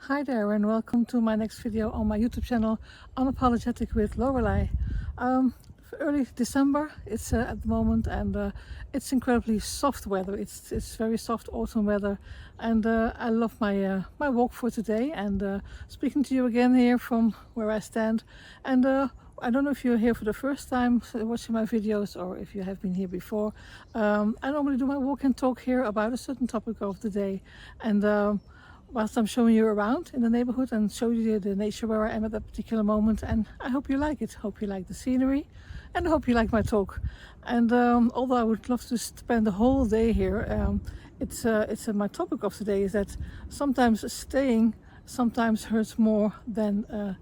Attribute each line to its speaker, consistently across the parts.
Speaker 1: Hi there and welcome to my next video on my YouTube channel, Unapologetic with Lorelai. Early December it's at the moment, and it's incredibly soft weather. It's very soft autumn weather, and I love my walk for today, and speaking to you again here from where I stand. And I don't know if you're here for the first time watching my videos or if you have been here before. I normally do my walk and talk here about a certain topic of the day, and whilst I'm showing you around in the neighborhood and show you the nature where I am at that particular moment. And I hope you like it. Hope you like the scenery, and I hope you like my talk. And although I would love to spend the whole day here, my topic of today is that sometimes staying sometimes hurts more than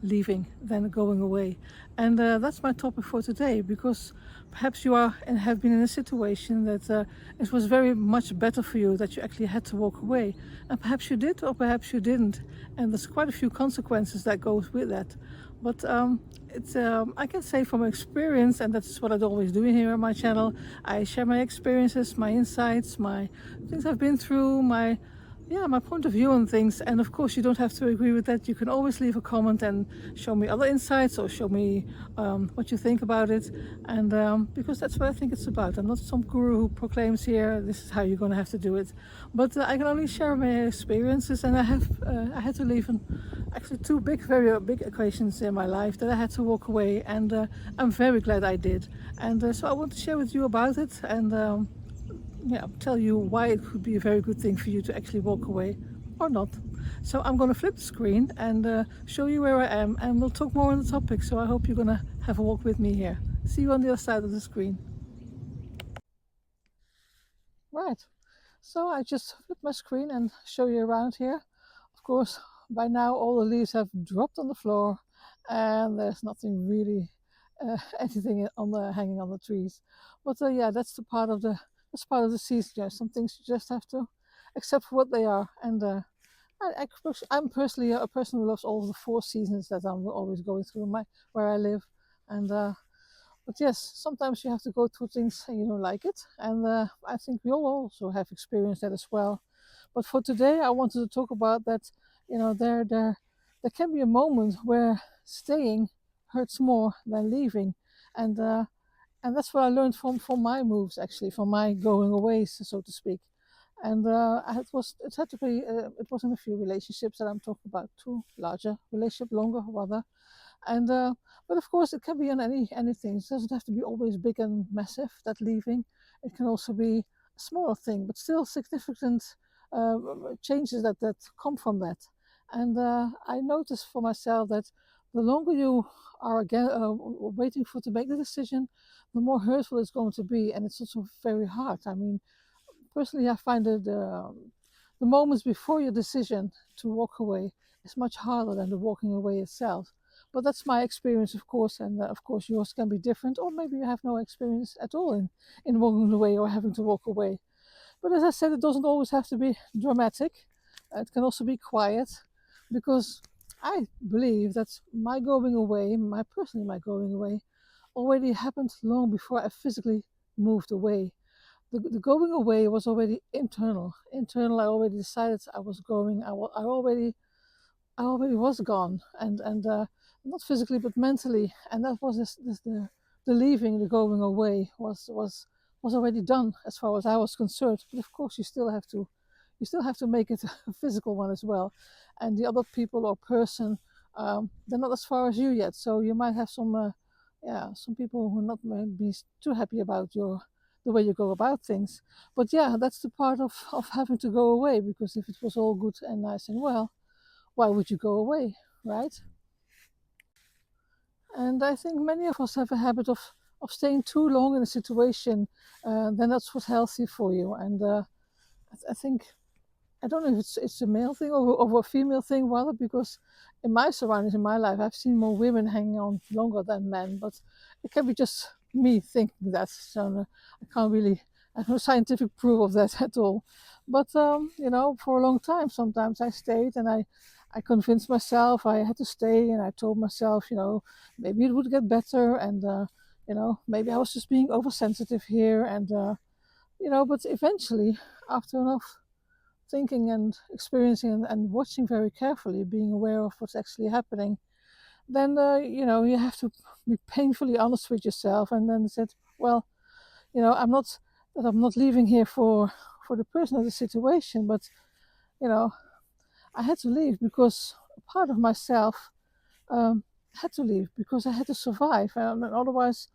Speaker 1: leaving, than going away. And that's my topic for today, because perhaps you are and have been in a situation that it was very much better for you that you actually had to walk away, and perhaps you did or perhaps you didn't, and there's quite a few consequences that goes with that. But I can say from experience, and that's what I always do here on my channel. I share my experiences, my insights, my things I've been through, my point of view on things. And of course you don't have to agree with that. You can always leave a comment and show me other insights, or show me what you think about it. And because that's what I think it's about. I'm not some guru who proclaims here this is how you're going to have to do it, but I can only share my experiences. And I had to leave actually two very big occasions in my life that I had to walk away, and I'm very glad I did. And so I want to share with you about it, and tell you why it could be a very good thing for you to actually walk away or not. So I'm going to flip the screen and show you where I am, and we'll talk more on the topic. So I hope you're going to have a walk with me here. See you on the other side of the screen. Right, so I just flip my screen and show you around here. Of course, by now all the leaves have dropped on the floor, and there's nothing really anything hanging on the trees. But yeah, that's part of the season. Yeah, some things you just have to accept for what they are. And I'm personally a person who loves all the four seasons that I'm always going through where I live. And but yes, sometimes you have to go through things and you don't like it. And I think we all also have experienced that as well. But for today, I wanted to talk about that. There can be a moment where staying hurts more than leaving, and that's what I learned from my moves, actually, from my going away, so to speak. And it was in a few relationships that I'm talking about, two larger relationship, longer rather. And but of course it can be on anything. It doesn't have to be always big and massive, that leaving. It can also be a smaller thing, but still significant uh, changes that come from that. And I noticed for myself that the longer you are again waiting to make the decision, the more hurtful it's going to be. And it's also very hard. I mean, personally, I find that the moments before your decision to walk away is much harder than the walking away itself. But that's my experience, of course, and of course yours can be different, or maybe you have no experience at all in walking away or having to walk away. But as I said, it doesn't always have to be dramatic. It can also be quiet, because I believe that my going away, already happened long before I physically moved away. The going away was already internal. Internal, I already decided I was going. I already was gone, and not physically but mentally. And that was the leaving, the going away was already done as far as I was concerned. But of course, you still have to make it a physical one as well. And the other people or person, they're not as far as you yet. So you might have some people who not might be too happy about the way you go about things. But yeah, that's the part of having to go away, because if it was all good and nice and well, why would you go away, right? And I think many of us have a habit of staying too long in a situation. Then that's what's healthy for you. And I think, I don't know if it's a male thing or a female thing rather, because in my surroundings, in my life, I've seen more women hanging on longer than men. But it can be just me thinking that. So I can't really, I have no scientific proof of that at all. But for a long time, sometimes I stayed, and I convinced myself I had to stay, and I told myself, maybe it would get better, and maybe I was just being oversensitive here, and but eventually, after enough thinking and experiencing and watching very carefully, being aware of what's actually happening, then you have to be painfully honest with yourself, and then said, well, I'm not leaving here for the person or the situation, but you know, I had to leave because part of myself um, had to leave because I had to survive, and otherwise,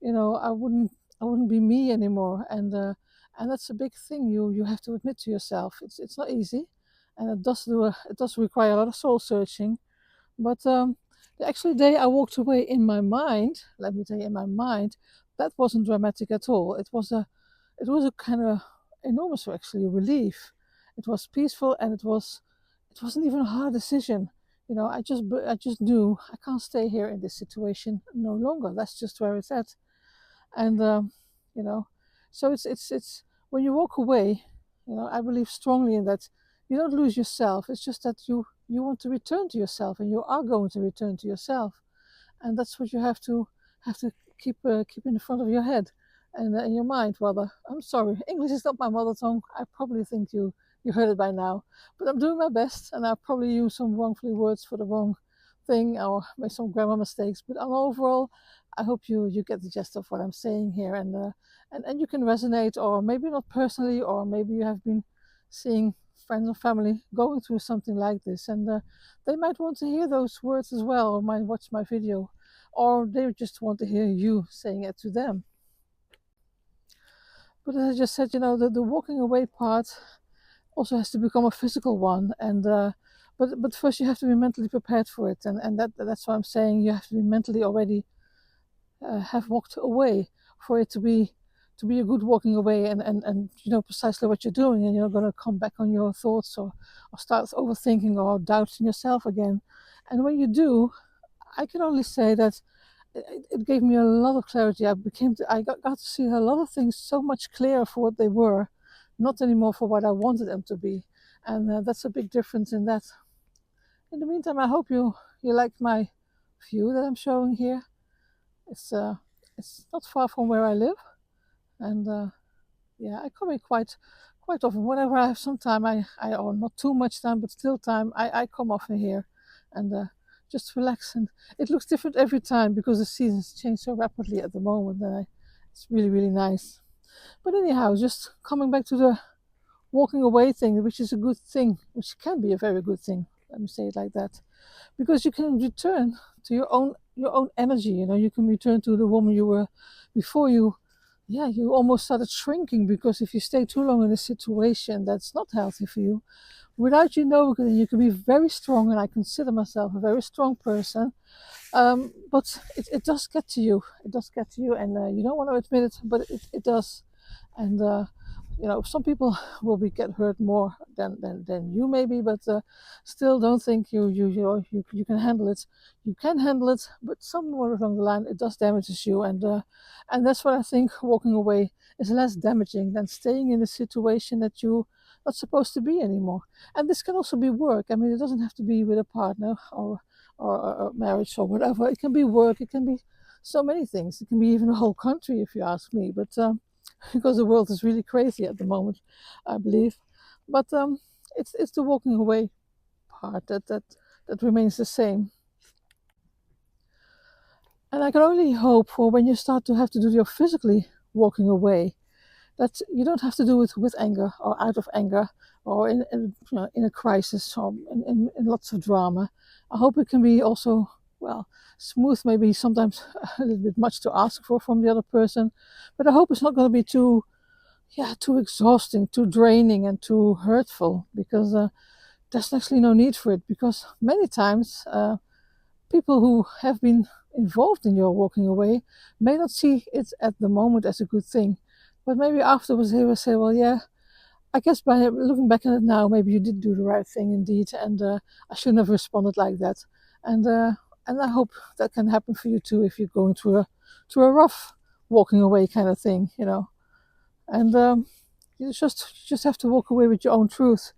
Speaker 1: I wouldn't be me anymore. And that's a big thing you have to admit to yourself. It's not easy, and it does require a lot of soul searching. But the actual day I walked away in my mind, let me tell you, in my mind, that wasn't dramatic at all. It was a kind of enormous, actually, relief. It was peaceful, and it wasn't even a hard decision. I just knew I can't stay here in this situation no longer. That's just where it's at. And you know, so it's when you walk away, I believe strongly in that. You don't lose yourself. It's just that you want to return to yourself, and you are going to return to yourself, and that's what you have to keep in the front of your head and in your mind. Rather, I'm sorry, English is not my mother tongue. I probably think you heard it by now, but I'm doing my best, and I probably use some wrongfully words for the wrong thing or make some grammar mistakes. But on overall, I hope you get the gist of what I'm saying here, and you can resonate, or maybe not personally, or maybe you have been seeing friends or family going through something like this, and they might want to hear those words as well, or might watch my video, or they just want to hear you saying it to them. But as I just said, the walking away part also has to become a physical one, and but first you have to be mentally prepared for it, and that's why I'm saying you have to be mentally already have walked away for it to be a good walking away, and you know precisely what you're doing, and you're not going to come back on your thoughts, or start overthinking or doubting yourself again. And when you do, I can only say that it gave me a lot of clarity. I got to see a lot of things so much clearer for what they were, not anymore for what I wanted them to be, and that's a big difference in that. In the meantime, I hope you like my view that I'm showing here. It's uh, it's not far from where I live, and yeah, I come here quite often. Whenever I have some time, or not too much time, but still time, I come often here, and just relax. And it looks different every time because the seasons change so rapidly at the moment, and it's really really nice. But anyhow, just coming back to the walking away thing, which is a good thing, which can be a very good thing. Let me say it like that, because you can return to your own energy. You can return to the woman you were before you. Yeah, you almost started shrinking, because if you stay too long in a situation that's not healthy for you, without knowing, you can be very strong, and I consider myself a very strong person. But it does get to you. It does get to you, and you don't want to admit it, but it does. And some people will get hurt more than you maybe, but still don't think you can handle it. You can handle it, but somewhere along the line it does damages you, and that's what I think walking away is less damaging than staying in a situation that you're not supposed to be anymore. And this can also be work. I mean, it doesn't have to be with a partner or marriage or whatever. It can be work. It can be so many things. It can be even a whole country, if you ask me. But because the world is really crazy at the moment, I believe. But it's the walking away part that remains the same. And I can only hope for when you start to have to do your physically walking away, that you don't have to do it with anger or out of anger, or in a crisis, or in lots of drama. I hope it can be also, well, smooth, maybe sometimes a little bit much to ask for from the other person, but I hope it's not going to be too exhausting, too draining, and too hurtful, because there's actually no need for it. Because many times people who have been involved in your walking away may not see it at the moment as a good thing, but maybe afterwards they will say, well, yeah, I guess by looking back on it now, maybe you did do the right thing indeed, and I shouldn't have responded like that. And I hope that can happen for you too, if you're going through a rough walking away kind of thing. And you just have to walk away with your own truth.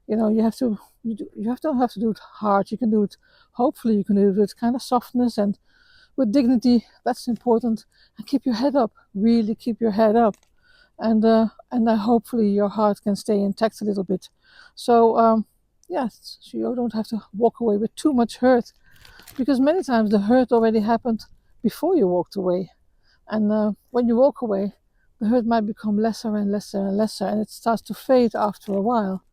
Speaker 1: You have to don't have to do it hard. You can do it. Hopefully, you can do it with kind of softness and with dignity. That's important. And keep your head up. Really keep your head up. and hopefully your heart can stay intact a little bit. So yes, so you don't have to walk away with too much hurt, because many times the hurt already happened before you walked away. And when you walk away, the hurt might become lesser and lesser and lesser, and it starts to fade after a while,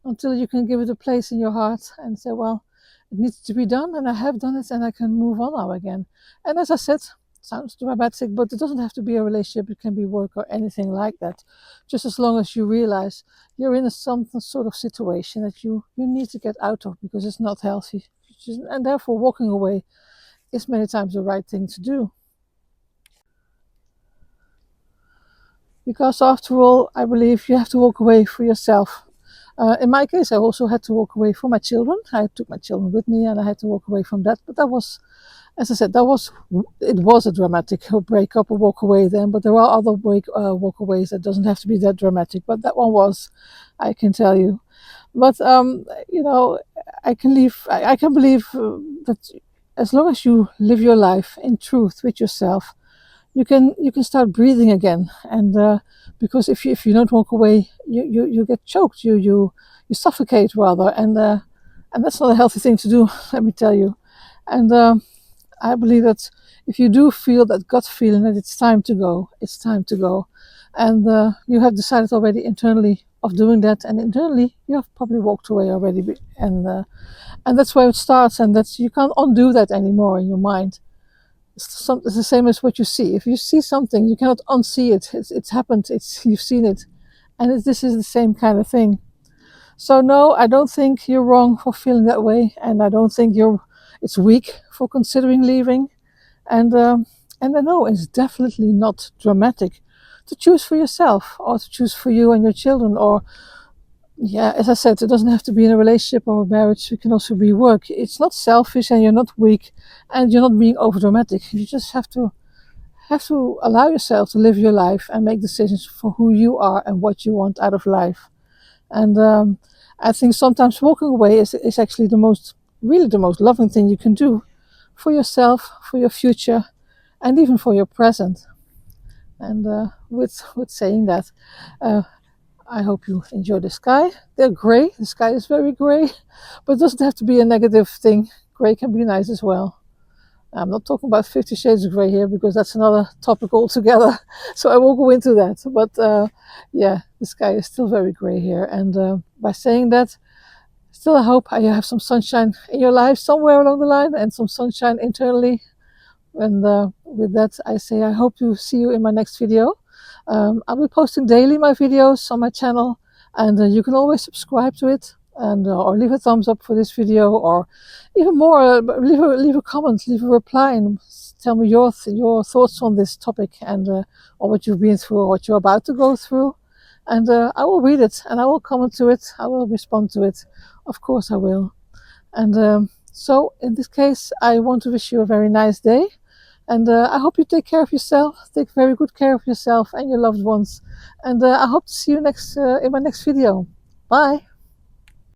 Speaker 1: until you can give it a place in your heart and say, well, it needs to be done, and I have done it, and I can move on now again. And as I said, sounds dramatic, but it doesn't have to be a relationship. It can be work or anything like that. Just as long as you realize you're in some sort of situation that you need to get out of because it's not healthy. And therefore, walking away is many times the right thing to do. Because after all, I believe you have to walk away for yourself. In my case, I also had to walk away from my children. I took my children with me, and I had to walk away from that. But that was, as I said, it was a dramatic breakup or walk away then. But there are other walkaways that doesn't have to be that dramatic. But that one was, I can tell you. But you know, I can believe that as long as you live your life in truth with yourself, you can start breathing again. And because if you don't walk away, you get choked, you suffocate rather, and that's not a healthy thing to do. Let me tell you. And I believe that if you do feel that gut feeling that it's time to go, it's time to go. And you have decided already internally of doing that, and internally you have probably walked away already. And that's where it starts, and that's, you can't undo that anymore in your mind. It's the same as what you see. If you see something, you cannot unsee it. It's happened. You've seen it, and this is the same kind of thing. So no, I don't think you're wrong for feeling that way, and I don't think it's weak for considering leaving. And and I know it's definitely not dramatic to choose for yourself, or to choose for you and your children, or yeah, as I said, it doesn't have to be in a relationship or a marriage. It can also be work. It's not selfish, and you're not weak, and you're not being over dramatic. You just have to allow yourself to live your life and make decisions for who you are and what you want out of life. And I think sometimes walking away is actually really the most loving thing you can do for yourself, for your future, and even for your present. And with saying that, uh, I hope you enjoy the sky. They're gray. The sky is very gray, but it doesn't have to be a negative thing. Gray can be nice as well. I'm not talking about 50 Shades of Grey here, because that's another topic altogether. So I won't go into that. But yeah, the sky is still very gray here. And by saying that, still I hope you have some sunshine in your life somewhere along the line, and some sunshine internally. And with that, I say I hope to see you in my next video. I'll be posting daily my videos on my channel, and you can always subscribe to it, and or leave a thumbs up for this video, or even more, leave a comment, leave a reply, and tell me your thoughts on this topic, and or what you've been through, or what you're about to go through. And I will read it, and I will comment to it. I will respond to it. Of course I will. And so in this case, I want to wish you a very nice day. And I hope you take care of yourself. Take very good care of yourself and your loved ones. And I hope to see you in my next video. Bye.